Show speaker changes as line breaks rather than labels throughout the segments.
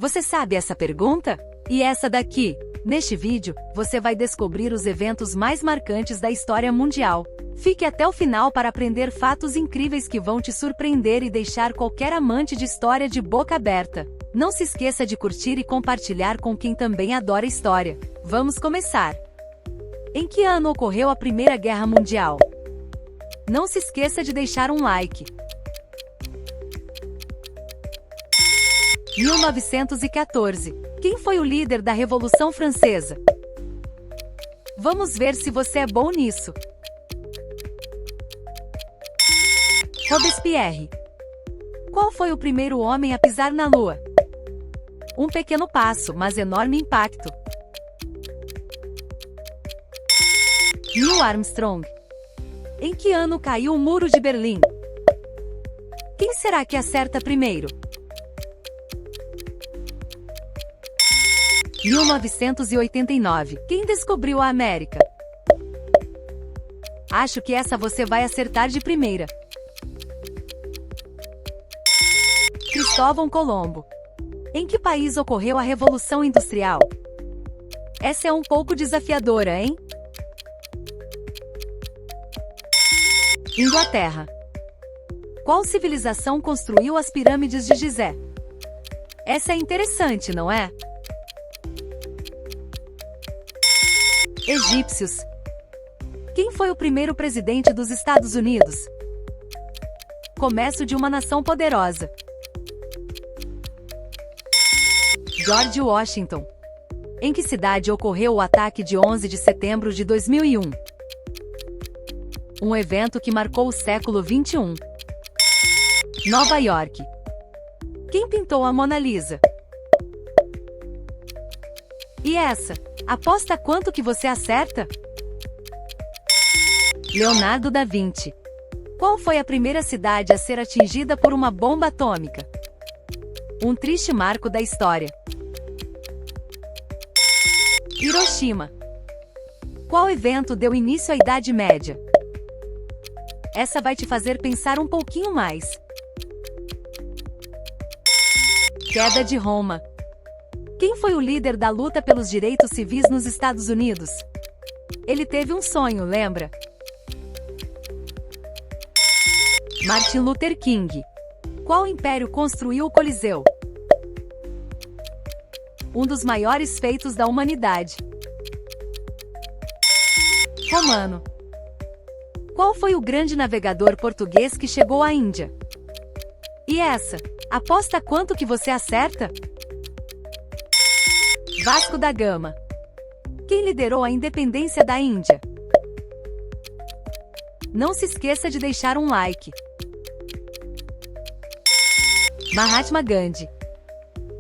Você sabe essa pergunta? E essa daqui? Neste vídeo, você vai descobrir os eventos mais marcantes da história mundial. Fique até o final para aprender fatos incríveis que vão te surpreender e deixar qualquer amante de história de boca aberta. Não se esqueça de curtir e compartilhar com quem também adora história. Vamos começar! Em que ano ocorreu a Primeira Guerra Mundial? Não se esqueça de deixar um like. 1914. Quem foi o líder da Revolução Francesa? Vamos ver se você é bom nisso. Robespierre. Qual foi o primeiro homem a pisar na Lua? Um pequeno passo, mas enorme impacto. Neil Armstrong. Em que ano caiu o Muro de Berlim? Quem será que acerta primeiro? 1989. Quem descobriu a América? Acho que essa você vai acertar de primeira. Cristóvão Colombo. Em que país ocorreu a Revolução Industrial? Essa é um pouco desafiadora, hein? Inglaterra. Qual civilização construiu as pirâmides de Gizé? Essa é interessante, não é? Egípcios. Quem foi o primeiro presidente dos Estados Unidos? Começo de uma nação poderosa. George Washington. Em que cidade ocorreu o ataque de 11 de setembro de 2001? Um evento que marcou o século XXI. Nova York. Quem pintou a Mona Lisa? E essa? Aposta quanto que você acerta? Leonardo da Vinci. Qual foi a primeira cidade a ser atingida por uma bomba atômica? Um triste marco da história. Hiroshima. Qual evento deu início à Idade Média? Essa vai te fazer pensar um pouquinho mais. Queda de Roma. Quem foi o líder da luta pelos direitos civis nos Estados Unidos? Ele teve um sonho, lembra? Martin Luther King. Qual império construiu o Coliseu? Um dos maiores feitos da humanidade. Romano. Qual foi o grande navegador português que chegou à Índia? E essa? Aposta quanto que você acerta? Vasco da Gama. Quem liderou a independência da Índia? Não se esqueça de deixar um like. Mahatma Gandhi.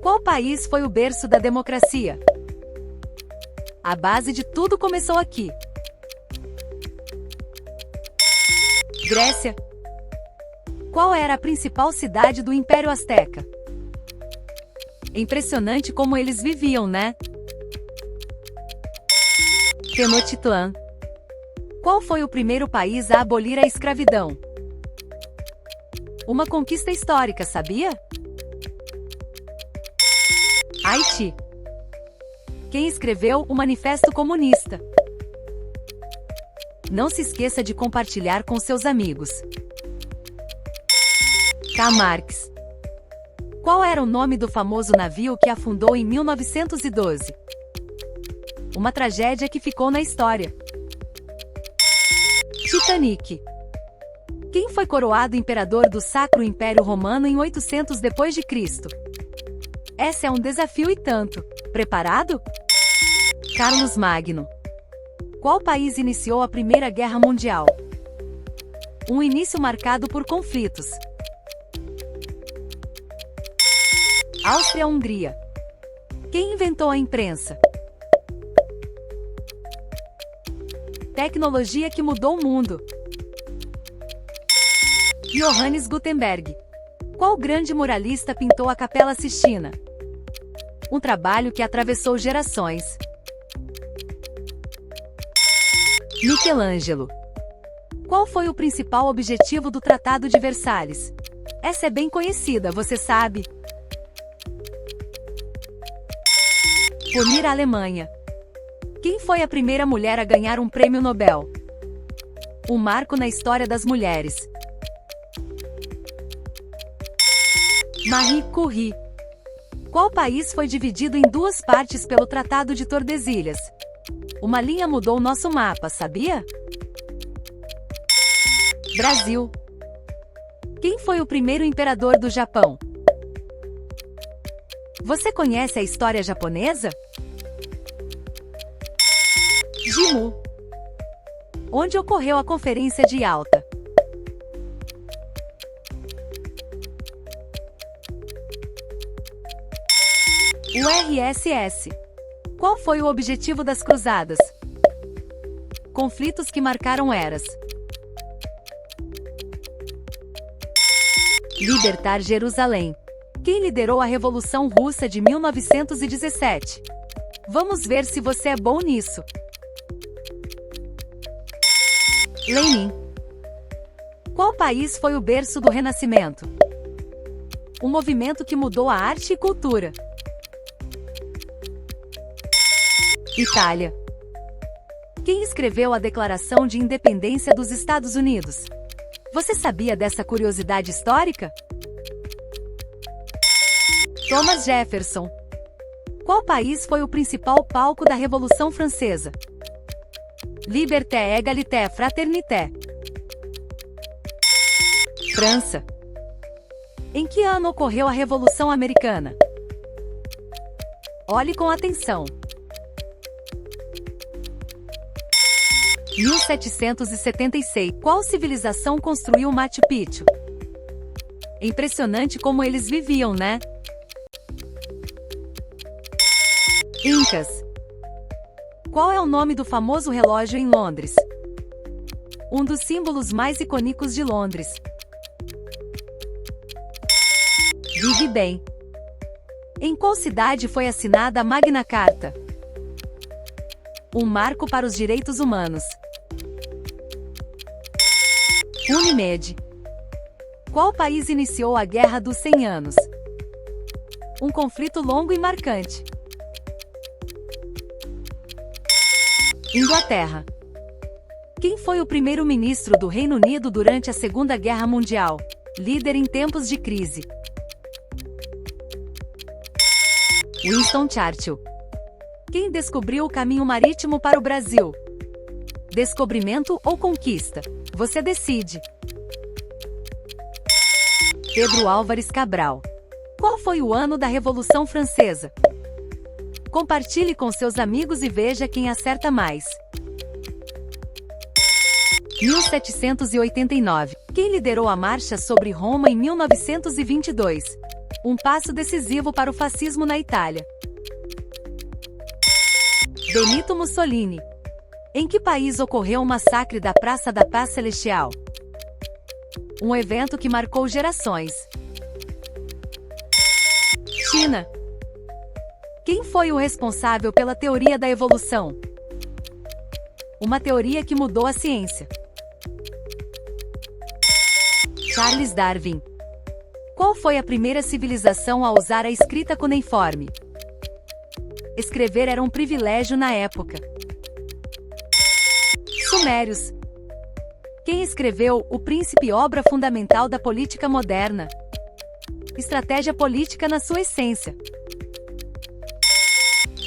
Qual país foi o berço da democracia? A base de tudo começou aqui. Grécia. Qual era a principal cidade do Império Azteca? Impressionante como eles viviam, né? Tenochtitlan. Qual foi o primeiro país a abolir a escravidão? Uma conquista histórica, sabia? Haiti. Quem escreveu o Manifesto Comunista? Não se esqueça de compartilhar com seus amigos. Karl Marx. Qual era o nome do famoso navio que afundou em 1912? Uma tragédia que ficou na história. Titanic. Quem foi coroado imperador do Sacro Império Romano em 800 d.C.? Esse é um desafio e tanto. Preparado? Carlos Magno. Qual país iniciou a Primeira Guerra Mundial? Um início marcado por conflitos. Áustria-Hungria. Quem inventou a imprensa? Tecnologia que mudou o mundo. Johannes Gutenberg. Qual grande muralista pintou a Capela Sistina? Um trabalho que atravessou gerações. Michelangelo. Qual foi o principal objetivo do Tratado de Versalhes? Essa é bem conhecida, você sabe? Punir a Alemanha. Quem foi a primeira mulher a ganhar um prêmio Nobel? Um marco na história das mulheres. Marie Curie. Qual país foi dividido em duas partes pelo Tratado de Tordesilhas? Uma linha mudou nosso mapa, sabia? Brasil. Quem foi o primeiro imperador do Japão? Você conhece a história japonesa? Jimmu. Onde ocorreu a Conferência de Yalta? URSS. Qual foi o objetivo das Cruzadas? Conflitos que marcaram eras. Libertar Jerusalém. Quem liderou a Revolução Russa de 1917? Vamos ver se você é bom nisso. Lenin. Qual país foi o berço do Renascimento? Um movimento que mudou a arte e cultura. Itália. Quem escreveu a Declaração de Independência dos Estados Unidos? Você sabia dessa curiosidade histórica? Thomas Jefferson. Qual país foi o principal palco da Revolução Francesa? Liberté, égalité, fraternité. França. Em que ano ocorreu a Revolução Americana? Olhe com atenção. 1776. Qual civilização construiu Machu Picchu? Impressionante como eles viviam, né? Incas. Qual é o nome do famoso relógio em Londres? Um dos símbolos mais icônicos de Londres. Vive bem. Em qual cidade foi assinada a Magna Carta? Um marco para os direitos humanos. Unimed. Qual país iniciou a Guerra dos 100 Anos? Um conflito longo e marcante. Inglaterra. Quem foi o primeiro-ministro do Reino Unido durante a Segunda Guerra Mundial? Líder em tempos de crise. Winston Churchill. Quem descobriu o caminho marítimo para o Brasil? Descobrimento ou conquista? Você decide. Pedro Álvares Cabral. Qual foi o ano da Revolução Francesa? Compartilhe com seus amigos e veja quem acerta mais. 1789. Quem liderou a marcha sobre Roma em 1922? Um passo decisivo para o fascismo na Itália. Benito Mussolini. Em que país ocorreu o massacre da Praça da Paz Celestial? Um evento que marcou gerações. China. Quem foi o responsável pela teoria da evolução? Uma teoria que mudou a ciência. Charles Darwin. Qual foi a primeira civilização a usar a escrita cuneiforme? Escrever era um privilégio na época. Sumérios. Quem escreveu O Príncipe, obra fundamental da política moderna? Estratégia política na sua essência.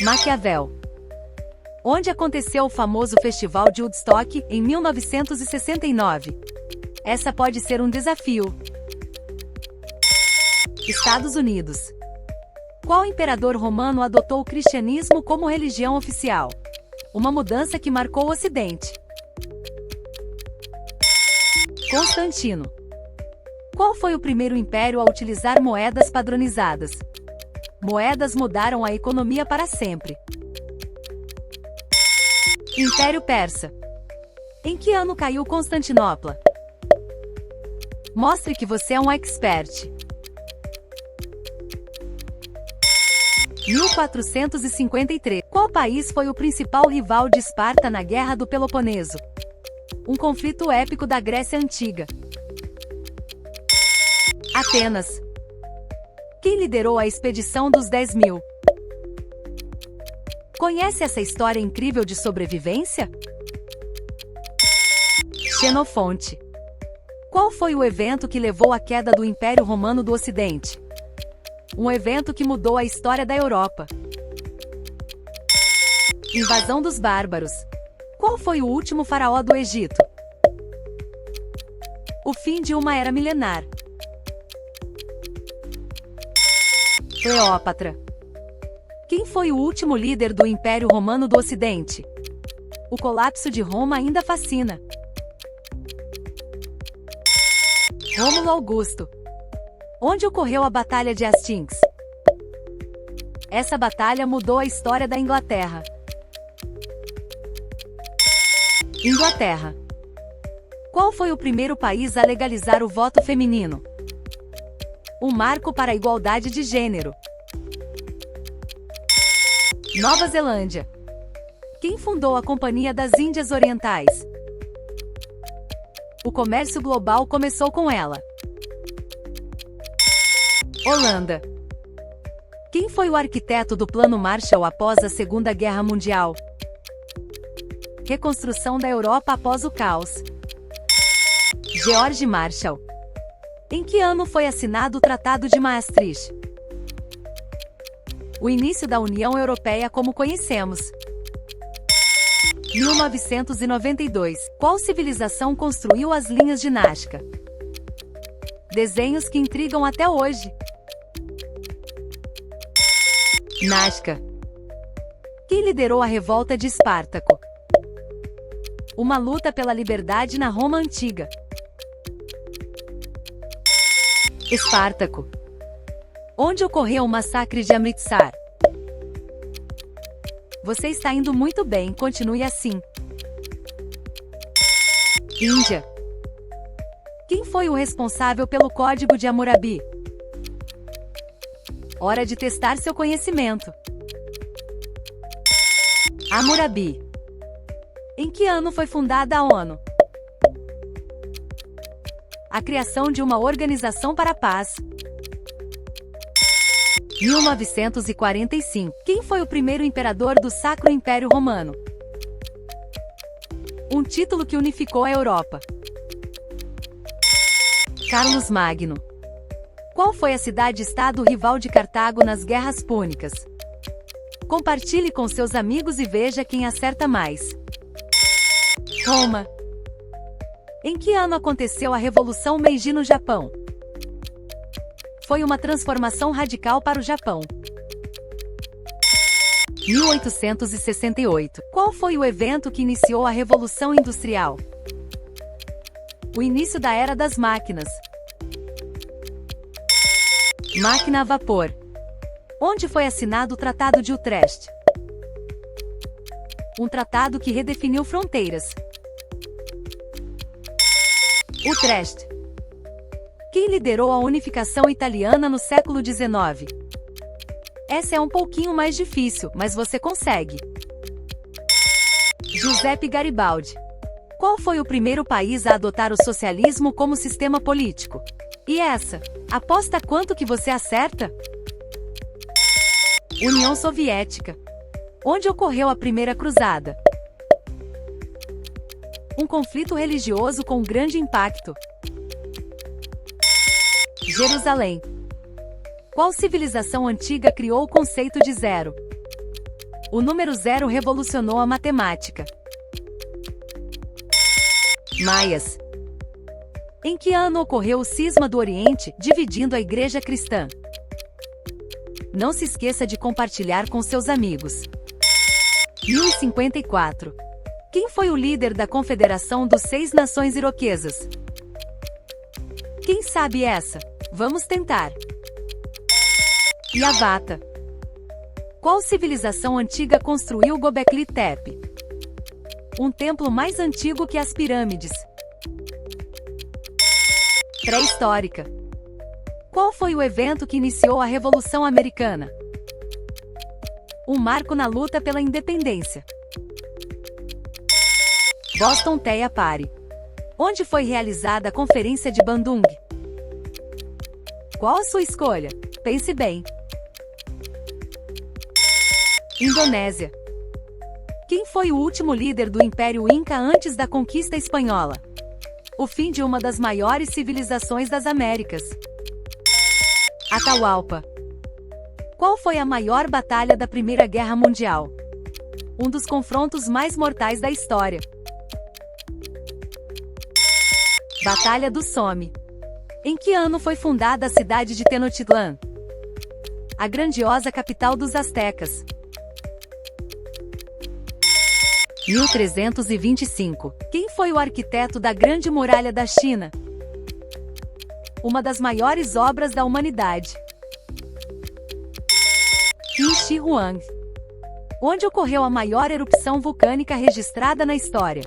Maquiavel. Onde aconteceu o famoso Festival de Woodstock, em 1969? Essa pode ser um desafio. Estados Unidos. Qual imperador romano adotou o cristianismo como religião oficial? Uma mudança que marcou o Ocidente. Constantino. Qual foi o primeiro império a utilizar moedas padronizadas? Moedas mudaram a economia para sempre. Império Persa. Em que ano caiu Constantinopla? Mostre que você é um expert. 1453. Qual país foi o principal rival de Esparta na Guerra do Peloponeso? Um conflito épico da Grécia Antiga. Atenas. Quem liderou a expedição dos 10.000? Conhece essa história incrível de sobrevivência? Xenofonte. Qual foi o evento que levou à queda do Império Romano do Ocidente? Um evento que mudou a história da Europa. Invasão dos bárbaros. Qual foi o último faraó do Egito? O fim de uma era milenar. Cleópatra. Quem foi o último líder do Império Romano do Ocidente? O colapso de Roma ainda fascina. Rômulo Augusto. Onde ocorreu a Batalha de Hastings? Essa batalha mudou a história da Inglaterra. Inglaterra. Qual foi o primeiro país a legalizar o voto feminino? Um marco para a igualdade de gênero. Nova Zelândia. Quem fundou a Companhia das Índias Orientais? O comércio global começou com ela. Holanda. Quem foi o arquiteto do Plano Marshall após a Segunda Guerra Mundial? Reconstrução da Europa após o caos. George Marshall. Em que ano foi assinado o Tratado de Maastricht? O início da União Europeia como conhecemos. 1992. Qual civilização construiu as linhas de Nazca? Desenhos que intrigam até hoje. Nazca. Quem liderou a revolta de Espartaco? Uma luta pela liberdade na Roma antiga. Espartaco. Onde ocorreu o massacre de Amritsar? Você está indo muito bem, continue assim. Índia. Quem foi o responsável pelo Código de Hammurabi? Hora de testar seu conhecimento. Hammurabi. Em que ano foi fundada a ONU? A criação de uma organização para a paz. 1945. Quem foi o primeiro imperador do Sacro Império Romano? Um título que unificou a Europa. Carlos Magno. Qual foi a cidade-estado rival de Cartago nas Guerras Púnicas? Compartilhe com seus amigos e veja quem acerta mais. Roma. Em que ano aconteceu a Revolução Meiji no Japão? Foi uma transformação radical para o Japão. 1868. Qual foi o evento que iniciou a Revolução Industrial? O início da Era das Máquinas. Máquina a vapor. Onde foi assinado o Tratado de Utrecht? Um tratado que redefiniu fronteiras. Utrecht. Quem liderou a unificação italiana no século XIX? Essa é um pouquinho mais difícil, mas você consegue. Giuseppe Garibaldi. Qual foi o primeiro país a adotar o socialismo como sistema político? E essa? Aposta quanto que você acerta? União Soviética. Onde ocorreu a Primeira Cruzada? Um conflito religioso com grande impacto. Jerusalém. Qual civilização antiga criou o conceito de zero? O número zero revolucionou a matemática. Maias. Em que ano ocorreu o cisma do Oriente, dividindo a Igreja cristã? Não se esqueça de compartilhar com seus amigos. 1054. Quem foi o líder da Confederação dos Seis Nações Iroquesas? Quem sabe essa? Vamos tentar. Yavata. Qual civilização antiga construiu Göbekli Tepe? Um templo mais antigo que as pirâmides. Pré-histórica. Qual foi o evento que iniciou a Revolução Americana? Um marco na luta pela independência. Boston Tea Party. Onde foi realizada a Conferência de Bandung? Qual a sua escolha? Pense bem. Indonésia. Quem foi o último líder do Império Inca antes da conquista espanhola? O fim de uma das maiores civilizações das Américas. Atahualpa. Qual foi a maior batalha da Primeira Guerra Mundial? Um dos confrontos mais mortais da história. Batalha do Somme. Em que ano foi fundada a cidade de Tenochtitlan? A grandiosa capital dos astecas. 1325. Quem foi o arquiteto da Grande Muralha da China? Uma das maiores obras da humanidade. Qin Shi Huang. Onde ocorreu a maior erupção vulcânica registrada na história?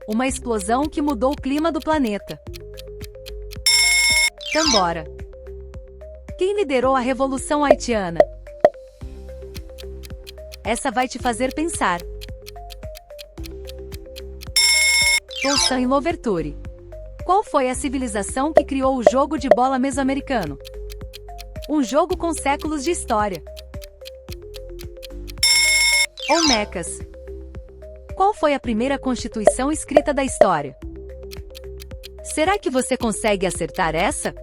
Uma explosão que mudou o clima do planeta. Tambora. Quem liderou a Revolução Haitiana? Essa vai te fazer pensar. Toussaint Louverture. Qual foi a civilização que criou o jogo de bola mesoamericano? Um jogo com séculos de história. Olmecas. Qual foi a primeira constituição escrita da história? Será que você consegue acertar essa?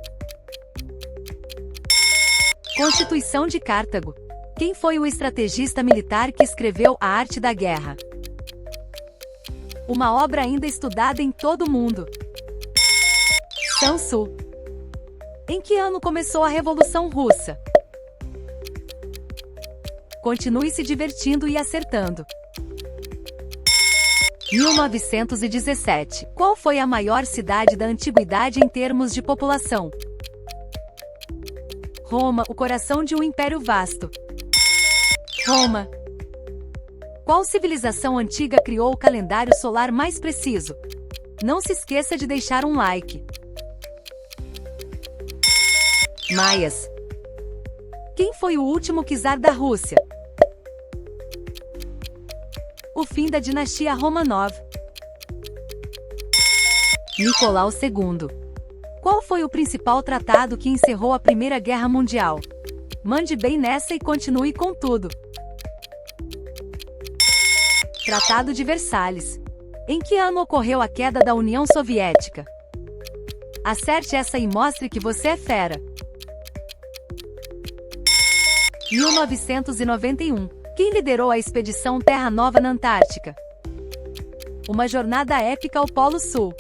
Constituição de Cartago. Quem foi o estrategista militar que escreveu A Arte da Guerra? Uma obra ainda estudada em todo o mundo. Sun Tzu. Em que ano começou a Revolução Russa? Continue se divertindo e acertando. 1917. Qual foi a maior cidade da antiguidade em termos de população? Roma, o coração de um império vasto. Roma. Qual civilização antiga criou o calendário solar mais preciso? Não se esqueça de deixar um like. Maias. Quem foi o último czar da Rússia? O fim da dinastia Romanov. Nicolau II. Qual foi o principal tratado que encerrou a Primeira Guerra Mundial? Mande bem nessa e continue com tudo. Tratado de Versalhes. Em que ano ocorreu a queda da União Soviética? Acerte essa e mostre que você é fera. 1991. Quem liderou a expedição Terra Nova na Antártica? Uma jornada épica ao Polo Sul.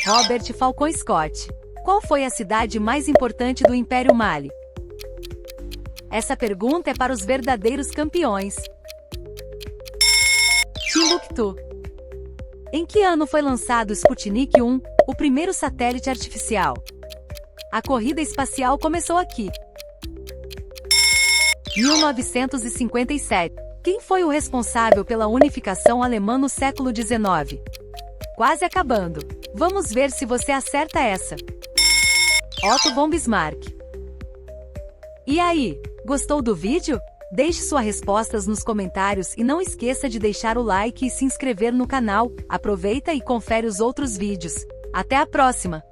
Robert Falcon Scott. Qual foi a cidade mais importante do Império Mali? Essa pergunta é para os verdadeiros campeões. Timbuktu. Em que ano foi lançado o Sputnik 1, o primeiro satélite artificial? A corrida espacial começou aqui. 1957. Quem foi o responsável pela unificação alemã no século XIX? Quase acabando. Vamos ver se você acerta essa. Otto von Bismarck. E aí, gostou do vídeo? Deixe suas respostas nos comentários e não esqueça de deixar o like e se inscrever no canal. Aproveita e confere os outros vídeos. Até a próxima!